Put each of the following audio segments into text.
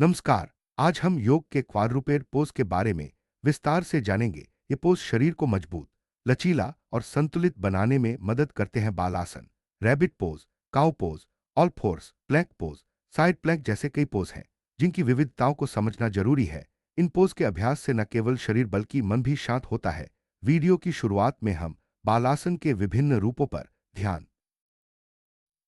नमस्कार। आज हम योग के क्वाड्रुपेड पोज के बारे में विस्तार से जानेंगे। ये पोज शरीर को मजबूत, लचीला और संतुलित बनाने में मदद करते हैं। बालासन, rabbit pose, cow pose, all fours, plank pose, side plank जैसे कई पोज हैं जिनकी विविधताओं को समझना जरूरी है। इन पोज के अभ्यास से न केवल शरीर बल्कि मन भी शांत होता है। वीडियो की शुरुआत में हम बालासन के विभिन्न रूपों पर ध्यान।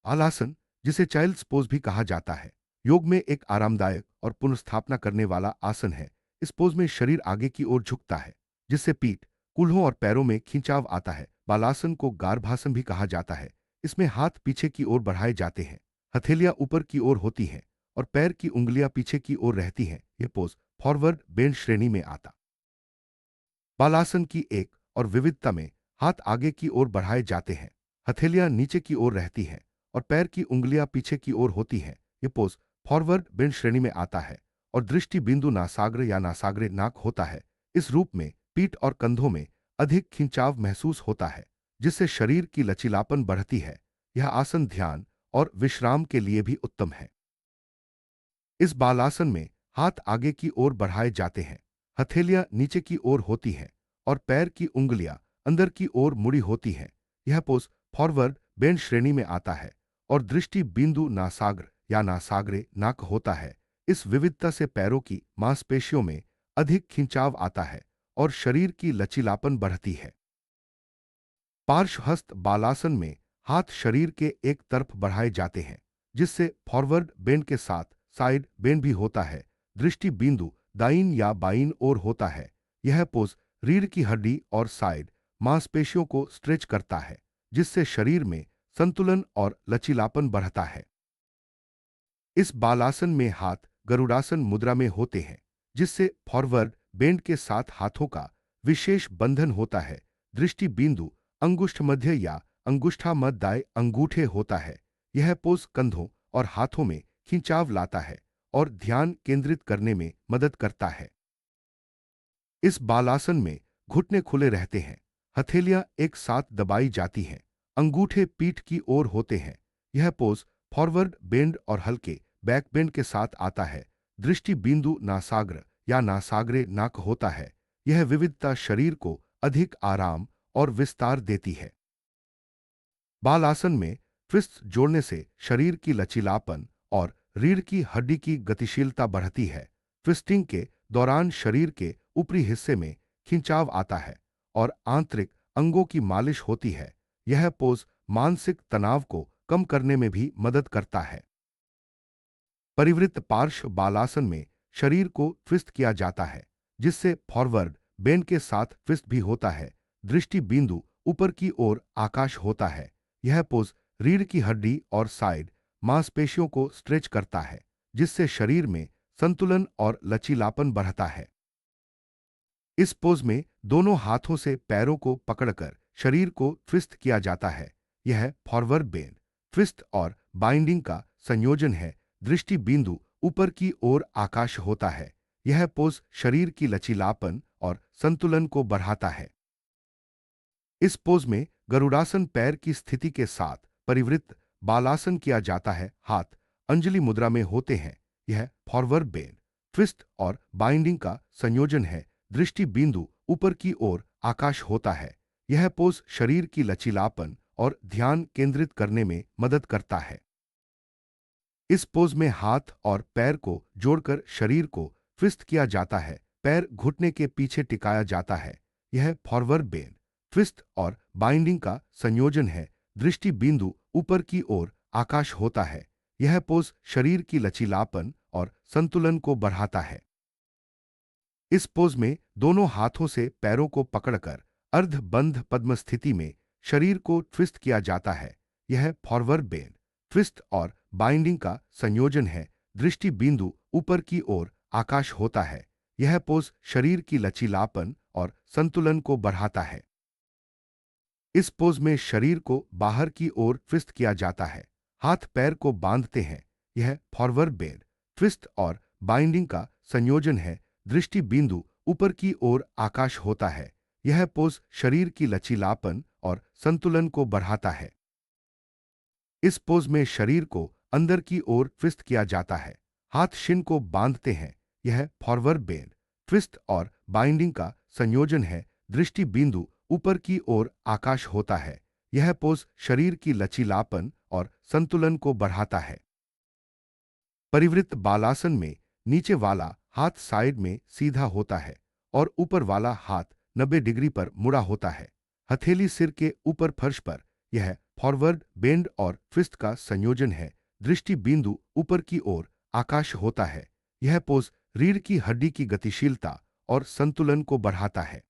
आलासन, जिसे चाइल्ड्स पोज भी कहा जाता है, योग में एक आरामदायक और पुनर्स्थापना करने वाला आसन है। इस पोज में शरीर आगे की ओर झुकता है, जिससे पीठ, कूल्हों और पैरों में खिंचाव आता है। बालासन को गार्भासन भी कहा जाता है। इसमें हाथ पीछे की ओर बढ़ाए जाते हैं, हथेलियां ऊपर की ओर होती हैं और पैर की उंगलियां पीछे की ओर रहती हैं। यह पोज फॉरवर्ड बेंड श्रेणी में आता। बालासन की एक और विविधता में हाथ आगे की ओर बढ़ाए जाते हैं, हथेलियां नीचे की ओर रहती हैं और पैर की उंगलियां पीछे की ओर होती हैं। यह पोज फॉरवर्ड बेंड श्रेणी में आता है और दृष्टि बिंदु नासाग्र या नासाग्रे नाक होता है। इस रूप में पीठ और कंधों में अधिक खिंचाव महसूस होता है, जिससे शरीर की लचीलापन बढ़ती है। यह आसन ध्यान और विश्राम के लिए भी उत्तम है। इस बालासन में हाथ आगे की ओर बढ़ाए जाते हैं, हथेलियां नीचे की ओर होती हैं और पैर की उंगलियां अंदर की ओर मुड़ी होती हैं। यह पोज फॉरवर्ड बेंड श्रेणी में आता है और दृष्टि बिंदु नासाग्र या नासाग्रे नाक होता है। इस विविधता से पैरों की मांसपेशियों में अधिक खिंचाव आता है और शरीर की लचीलापन बढ़ती है। पार्श्वहस्त बालासन में हाथ शरीर के एक तरफ बढ़ाए जाते हैं, जिससे फॉरवर्ड बेंड के साथ साइड बेंड भी होता है। दृष्टि बिंदु दाईं या बाईं ओर होता है। यह पोज रीढ़ की हड्डी और साइड मांसपेशियों को स्ट्रेच करता है, जिससे शरीर में संतुलन और लचीलापन बढ़ता है। इस बालासन में हाथ गरुड़ासन मुद्रा में होते हैं, जिससे फॉरवर्ड बेंड के साथ हाथों का विशेष बंधन होता है। दृष्टि बिंदु अंगुष्ठ मध्य या अंगुष्ठा मध्य दाएं अंगूठे होता है। यह पोज कंधों और हाथों में खिंचाव लाता है और ध्यान केंद्रित करने में मदद करता है। इस बालासन में घुटने खुले रहते हैं, हथेलियां एक साथ दबाई जाती हैं, अंगूठे पीठ की ओर होते हैं। यह पोज फॉरवर्ड बेंड और हल्के बैक बेंड के साथ आता है। दृष्टि बिंदु नासाग्र या नासाग्रे नाक होता है। यह विविधता शरीर को अधिक आराम और विस्तार देती है। बालासन में ट्विस्ट जोड़ने से शरीर की लचीलापन और रीढ़ की हड्डी की गतिशीलता बढ़ती है। ट्विस्टिंग के दौरान शरीर के ऊपरी हिस्से में खिंचाव आता है और आंतरिक अंगों की मालिश होती है। यह पोज मानसिक तनाव को कम करने में भी मदद करता है। परिवृत्त पार्श्व बालासन में शरीर को ट्विस्ट किया जाता है, जिससे फॉरवर्ड बेंड के साथ ट्विस्ट भी होता है। दृष्टि बिंदु ऊपर की ओर आकाश होता है। यह पोज रीढ़ की हड्डी और साइड मांसपेशियों को स्ट्रेच करता है, जिससे शरीर में संतुलन और लचीलापन बढ़ता है। इस पोज में दोनों हाथों से पैरों को पकड़कर शरीर को ट्विस्ट किया जाता है। यह फॉरवर्ड बेंड, ट्विस्ट और बाइंडिंग का संयोजन है। दृष्टि बिंदु ऊपर की ओर आकाश होता है। यह पोज शरीर की लचीलापन और संतुलन को बढ़ाता है। इस पोज में गरुड़ासन पैर की स्थिति के साथ परिवृत्त बालासन किया जाता है। हाथ अंजलि मुद्रा में होते हैं। यह फॉरवर्ड बेंड, ट्विस्ट और बाइंडिंग का संयोजन है। दृष्टि बिंदु ऊपर की ओर आकाश होता है। यह पोज शरीर की लचीलापन और ध्यान केंद्रित करने में मदद करता है। इस पोज में हाथ और पैर को जोड़कर शरीर को ट्विस्ट किया जाता है। पैर घुटने के पीछे टिकाया जाता है। यह फॉरवर्ड बेंड, ट्विस्ट और बाइंडिंग का संयोजन है। दृष्टि बिंदु ऊपर की ओर आकाश होता है। यह पोज शरीर की लचीलापन और संतुलन को बढ़ाता है। इस पोज में दोनों हाथों से पैरों को पकड़कर अर्ध बंध पद्म स्थिति में शरीर को ट्विस्ट किया जाता है। यह फॉरवर्ड बेंड, ट्विस्ट और बाइंडिंग का संयोजन है। दृष्टि बिंदु ऊपर की ओर आकाश होता है। यह पोज शरीर की लचीलापन और संतुलन को बढ़ाता है। इस पोज में शरीर को बाहर की ओर ट्विस्ट किया जाता है, हाथ पैर को बांधते हैं। यह फॉरवर्ड बेंड, ट्विस्ट और बाइंडिंग का संयोजन है। दृष्टि बिंदु ऊपर की ओर आकाश होता है। यह पोज शरीर की लचीलापन और संतुलन को बढ़ाता है। इस पोज में शरीर को अंदर की ओर ट्विस्ट किया जाता है, हाथ शिन को बांधते हैं। यह फॉरवर्ड बेंड, ट्विस्ट और बाइंडिंग का संयोजन है। दृष्टि बिंदु ऊपर की ओर आकाश होता है। यह पोज शरीर की लचीलापन और संतुलन को बढ़ाता है। परिवृत्त बालासन में नीचे वाला हाथ साइड में सीधा होता है और ऊपर वाला हाथ 90 डिग्री पर मुड़ा होता है। हथेली सिर के ऊपर फर्श पर। यह फॉरवर्ड बेंड और ट्विस्ट का संयोजन है। दृष्टि बिंदु ऊपर की ओर आकाश होता है। यह पोज रीढ़ की हड्डी की गतिशीलता और संतुलन को बढ़ाता है।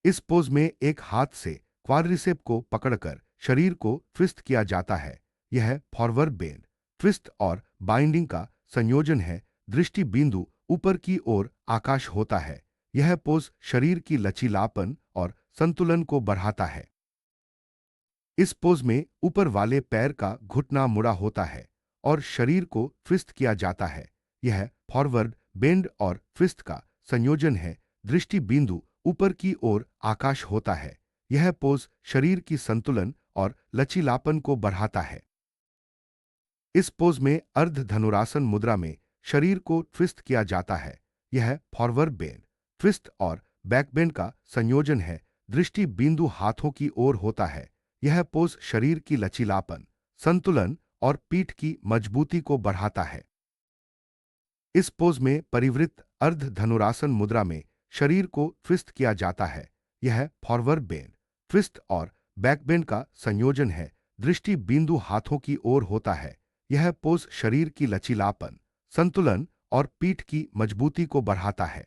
इस पोज में एक हाथ से क्वाड्रिसेप को पकड़कर शरीर को ट्विस्ट किया जाता है। यह फॉरवर्ड बेंड, ट्विस्ट और बाइंडिंग का संयोजन है। दृष्टि बिंदु ऊपर की ओर आकाश होता है। यह पोज शरीर की लचीलापन और संतुलन को बढ़ाता है। इस पोज में ऊपर वाले पैर का घुटना मुड़ा होता है और शरीर को ट्विस्ट किया जाता है। यह फॉरवर्ड बेंड और ट्विस्ट का संयोजन है। दृष्टि बिंदु ऊपर की ओर आकाश होता है। यह पोज शरीर की संतुलन और लचीलापन को बढ़ाता है। इस पोज में अर्ध धनुरासन मुद्रा में शरीर को ट्विस्ट किया जाता है। यह फॉरवर्ड बेंड, ट्विस्ट और बैकबेंड का संयोजन है। दृष्टि बिंदु हाथों की ओर होता है। यह पोज शरीर की लचीलापन, संतुलन और पीठ की मजबूती को बढ़ाता है। इस पोज में परिवृत्त अर्ध धनुरासन मुद्रा में शरीर को ट्विस्ट किया जाता है। यह फॉरवर्ड बेंड, ट्विस्ट और बैकबेंड का संयोजन है। दृष्टि बिंदु हाथों की ओर होता है। यह पोज शरीर की लचीलापन, संतुलन और पीठ की मजबूती को बढ़ाता है।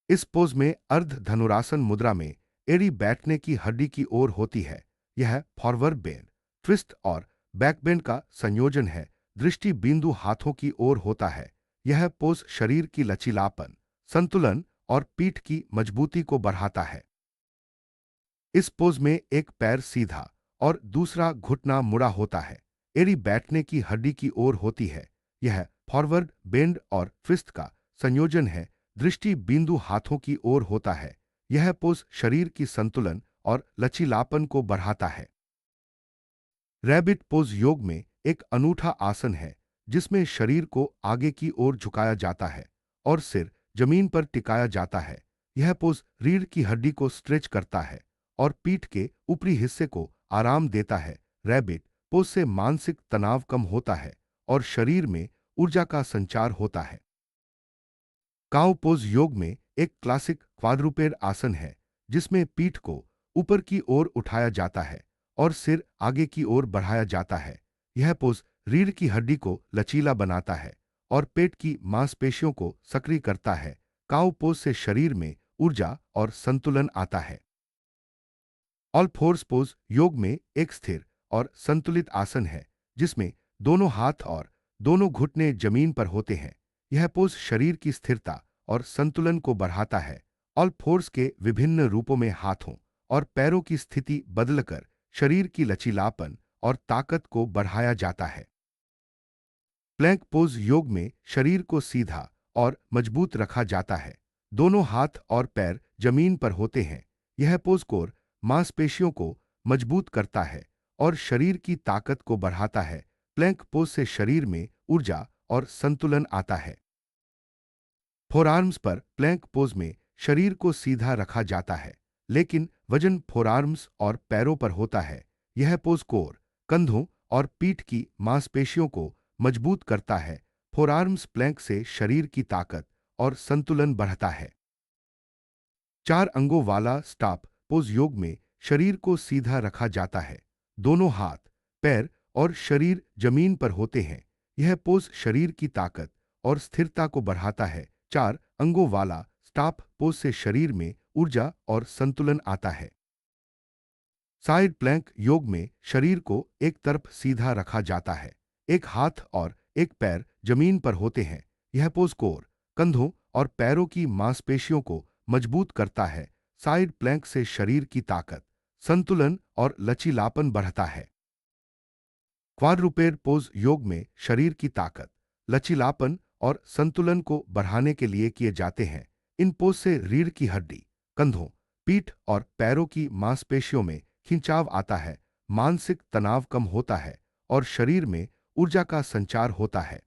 इस पोज में अर्ध धनुरासन मुद्रा में एड़ी बैठने की हड्डी की ओर होती है। यह फॉरवर्ड बेंड, ट्विस्ट और बैकबेंड का संयोजन है। दृष्टि बिंदु हाथों की ओर होता है। यह पोज शरीर की लचीलापन, संतुलन और पीठ की मजबूती को बढ़ाता है। इस पोज में एक पैर सीधा और दूसरा घुटना मुड़ा होता है। एड़ी बैठने की हड्डी की ओर होती है। यह फॉरवर्ड बेंड और ट्विस्ट का संयोजन है। दृष्टि बिंदु हाथों की ओर होता है। यह पोज शरीर की संतुलन और लचीलापन को बढ़ाता है। रैबिट पोज योग में एक अनूठा आसन है जिसमें शरीर को आगे की ओर झुकाया जाता है और सिर जमीन पर टिकाया जाता है। यह पोज रीढ़ की हड्डी को स्ट्रेच करता है और पीठ के ऊपरी हिस्से को आराम देता है। रैबिट पोज से मानसिक तनाव कम होता है और शरीर में ऊर्जा का संचार होता है। काउ पोज योग में एक क्लासिक क्वाड्रुपेड आसन है जिसमें पीठ को ऊपर की ओर उठाया जाता है और सिर आगे की ओर बढ़ाया जाता है। यह पोज रीढ़ की हड्डी को लचीला बनाता है और पेट की मांसपेशियों को सक्रिय करता है। काउ पोज से शरीर में ऊर्जा और संतुलन आता है। ऑल फोर्स पोज योग में एक स्थिर और संतुलित आसन है जिसमें दोनों हाथ और दोनों घुटने जमीन पर होते हैं। यह पोज शरीर की स्थिरता और संतुलन को बढ़ाता है। ऑल फोर्स के विभिन्न रूपों में हाथों और पैरों की स्थिति बदलकर शरीर की लचीलापन और ताकत को बढ़ाया जाता है। प्लैंक पोज योग में शरीर को सीधा और मजबूत रखा जाता है। दोनों हाथ और पैर जमीन पर होते हैं। यह पोज कोर मांसपेशियों को मजबूत करता है और शरीर की ताकत को बढ़ाता है। प्लैंक पोज से शरीर में ऊर्जा और संतुलन आता है। फोरआर्म्स पर प्लैंक पोज में शरीर को सीधा रखा जाता है लेकिन वजन फोरआर्म्स और पैरों पर होता है। यह पोज कोर, कंधों और पीठ की मांसपेशियों को मजबूत करता है। फोरआर्म्स प्लैंक से शरीर की ताकत और संतुलन बढ़ता है। चार अंगों वाला स्टाप पोज योग में शरीर को सीधा रखा जाता है। दोनों हाथ, पैर और शरीर जमीन पर होते हैं। यह पोज शरीर की ताकत और स्थिरता को बढ़ाता है। चार अंगों वाला स्टाप पोज से शरीर में ऊर्जा और संतुलन आता है। साइड प्लैंक योग में शरीर को एक तरफ सीधा रखा जाता है। एक हाथ और एक पैर जमीन पर होते हैं। यह पोज कोर, कंधों और पैरों की मांसपेशियों को मजबूत करता है। साइड प्लैंक से शरीर की ताकत, संतुलन और लचीलापन बढ़ता है। क्वाड्रुपेड पोज योग में शरीर की ताकत, लचीलापन और संतुलन को बढ़ाने के लिए किए जाते हैं। इन पोज से रीढ़ की हड्डी, कंधों, पीठ और पैरों की मांसपेशियों में खिंचाव आता है, मानसिक तनाव कम होता है और शरीर में ऊर्जा का संचार होता है।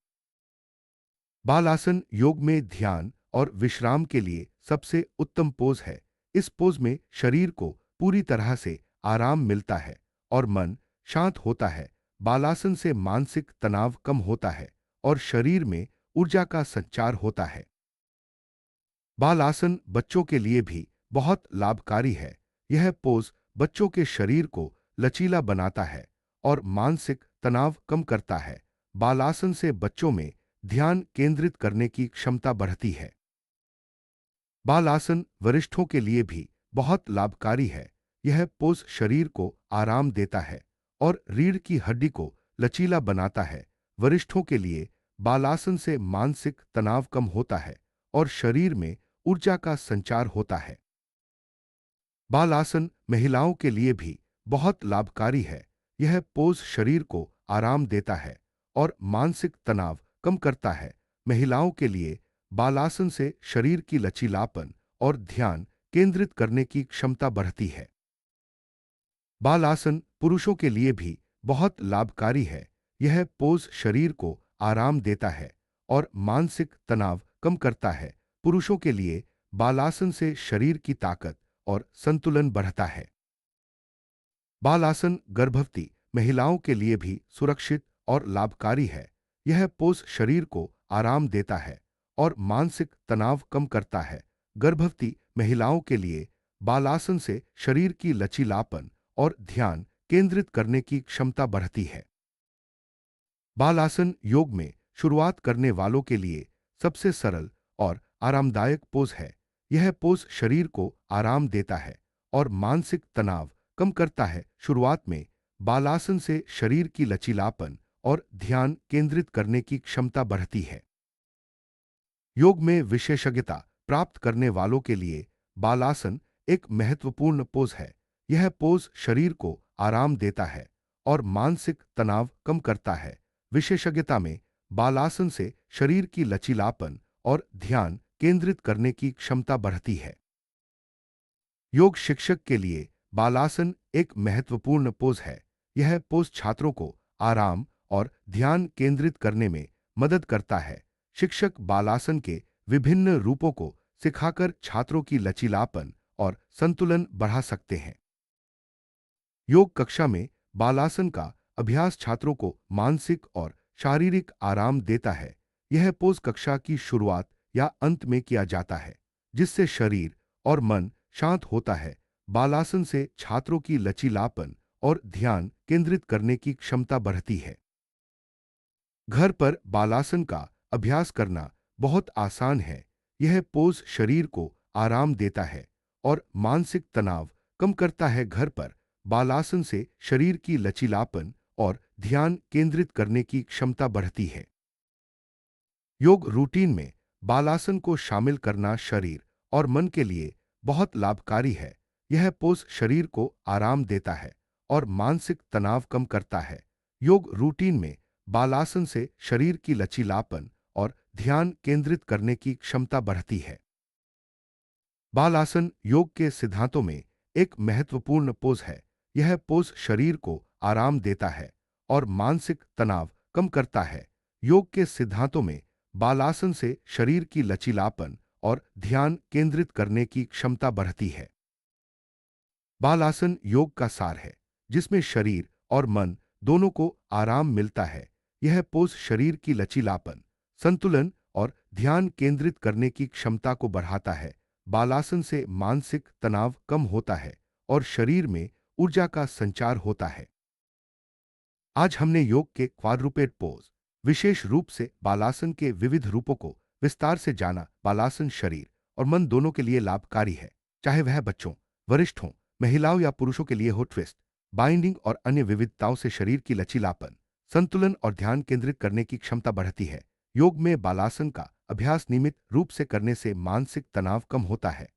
बालासन योग में ध्यान और विश्राम के लिए सबसे उत्तम पोज है। इस पोज में शरीर को पूरी तरह से आराम मिलता है और मन शांत होता है। बालासन से मानसिक तनाव कम होता है और शरीर में ऊर्जा का संचार होता है। बालासन बच्चों के लिए भी बहुत लाभकारी है। यह पोज बच्चों के शरीर को लचीला बनाता है और मानसिक तनाव कम करता है। बालासन से बच्चों में ध्यान केंद्रित करने की क्षमता बढ़ती है। बालासन वरिष्ठों के लिए भी बहुत लाभकारी है। यह पोज शरीर को आराम देता है और रीढ़ की हड्डी को लचीला बनाता है। वरिष्ठों के लिए बालासन से मानसिक तनाव कम होता है और शरीर में ऊर्जा का संचार होता है। बालासन महिलाओं के लिए भी बहुत लाभकारी है। यह पोज शरीर को आराम देता है और मानसिक तनाव कम करता है। महिलाओं के लिए बालासन से शरीर की लचीलापन और ध्यान केंद्रित करने की क्षमता बढ़ती है। बालासन पुरुषों के लिए भी बहुत लाभकारी है। यह पोज शरीर को आराम देता है और मानसिक तनाव कम करता है। पुरुषों के लिए बालासन से शरीर की ताकत और संतुलन बढ़ता है। बालासन गर्भवती महिलाओं के लिए भी सुरक्षित और लाभकारी है। यह पोज शरीर को आराम देता है और मानसिक तनाव कम करता है। गर्भवती महिलाओं के लिए बालासन से शरीर की लचीलापन और ध्यान केंद्रित करने की क्षमता बढ़ती है। बालासन योग में शुरुआत करने वालों के लिए सबसे सरल और आरामदायक पोज है। यह पोज शरीर को आराम देता है और मानसिक तनाव कम करता है। शुरुआत में बालासन से शरीर की लचीलापन और ध्यान केंद्रित करने की क्षमता बढ़ती है। योग में विशेषज्ञता प्राप्त करने वालों के लिए बालासन एक महत्वपूर्ण पोज है। यह पोज शरीर को आराम देता है और मानसिक तनाव कम करता है। विशेषज्ञता में बालासन से शरीर की लचीलापन और ध्यान केंद्रित करने की क्षमता बढ़ती है। योग शिक्षक के लिए बालासन एक महत्वपूर्ण पोज है। यह पोज छात्रों को आराम और ध्यान केंद्रित करने में मदद करता है। शिक्षक बालासन के विभिन्न रूपों को सिखाकर छात्रों की लचीलापन और संतुलन बढ़ा सकते हैं। योग कक्षा में बालासन का अभ्यास छात्रों को मानसिक और शारीरिक आराम देता है। यह पोज कक्षा की शुरुआत या अंत में किया जाता है, जिससे शरीर और मन शांत होता है। बालासन से छात्रों की लचीलापन और ध्यान केंद्रित करने की क्षमता बढ़ती है। घर पर बालासन का अभ्यास करना बहुत आसान है। यह पोज शरीर को आराम देता है और मानसिक तनाव कम करता है। घर पर बालासन से शरीर की लचीलापन और ध्यान केंद्रित करने की क्षमता बढ़ती है। योग रूटीन में बालासन को शामिल करना शरीर और मन के लिए बहुत लाभकारी है। यह पोज शरीर को आराम देता है और मानसिक तनाव कम करता है। योग रूटीन में बालासन से शरीर की लचीलापन और ध्यान केंद्रित करने की क्षमता बढ़ती है। बालासन योग के सिद्धांतों में एक महत्वपूर्ण पोज है। यह पोज शरीर को आराम देता है और मानसिक तनाव कम करता है। योग के सिद्धांतों में बालासन से शरीर की लचीलापन और ध्यान केंद्रित करने की क्षमता बढ़ती है। बालासन योग का सार है, जिसमें शरीर और मन दोनों को आराम मिलता है। यह पोज शरीर की लचीलापन, संतुलन और ध्यान केंद्रित करने की क्षमता को बढ़ाता है। बालासन से मानसिक तनाव कम होता है और शरीर में ऊर्जा का संचार होता है। आज हमने योग के क्वाड्रुपेड पोज, विशेष रूप से बालासन के विविध रूपों को विस्तार से जाना। बालासन शरीर और मन दोनों के लिए लाभकारी है, चाहे वह बच्चों, वरिष्ठों, महिलाओं या पुरुषों के लिए हो। ट्विस्ट, बाइंडिंग और अन्य विविधताओं से शरीर की लचीलापन, संतुलन और ध्यान केंद्रित करने की क्षमता बढ़ती है। योग में बालासन का अभ्यास नियमित रूप से करने से मानसिक तनाव कम होता है